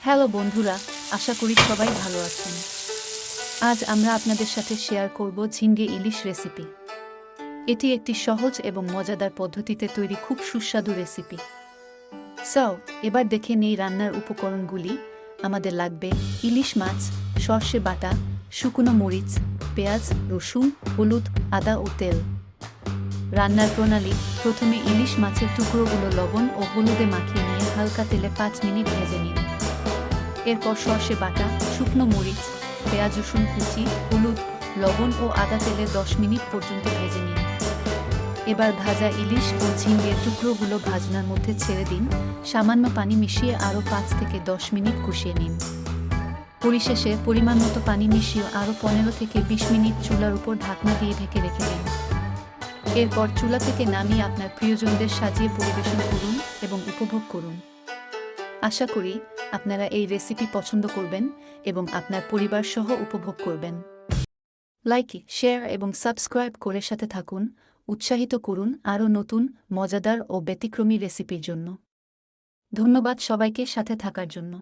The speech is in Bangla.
হ্যালো বন্ধুরা, আশা করি সবাই ভালো আছেন। আজ আমরা আপনাদের সাথে শেয়ার করব ঝিঙ্গে ইলিশ রেসিপি। এটি একটি সহজ এবং মজাদার পদ্ধতিতে তৈরি খুব সুস্বাদু রেসিপি। এবার দেখে নেই রান্নার উপকরণগুলি। আমাদের লাগবে ইলিশ মাছ, সর্ষে বাটা, শুকনো মরিচ, পেঁয়াজ, রসুন, হলুদ, আদা ও তেল। রান্নার প্রণালী: প্রথমে ইলিশ মাছের টুকরোগুলো লবণ ও হলুদে মাখিয়ে নিয়ে হালকা তেলে 5 মিনিট ভেজে নিন। এরপর সর্ষে বাটা, শুকনো মরিচ, পেঁয়াজ, রসুন কুচি, হলুদ, লবণ ও আদা তেলে 10 মিনিট পর্যন্ত ভেজে নিন। এবার ভাজা ইলিশ ও ঝিঙ্গের টুকরোগুলো ভাজনার মধ্যে ছেড়ে দিন। সামান্য পানি মিশিয়ে আরও 5 থেকে 10 মিনিট কষিয়ে নিন। পরিশেষে পরিমাণ মতো পানি মিশিয়ে আরও 15 থেকে 20 মিনিট চুলার উপর ঢাকনা দিয়ে ঢেকে রেখে দিন। এরপর চুলা থেকে নামিয়ে আপনার প্রিয়জনদের সাজিয়ে পরিবেশন করুন এবং উপভোগ করুন। আশা করি আপনারা এই রেসিপি পছন্দ করবেন এবং আপনার পরিবার সহ উপভোগ করবেন। লাইক, শেয়ার এবং সাবস্ক্রাইব করে সাথে থাকুন। উৎসাহিত করুন আরও নতুন, মজাদার ও ব্যতিক্রমী রেসিপির জন্য। ধন্যবাদ সবাইকে সাথে থাকার জন্য।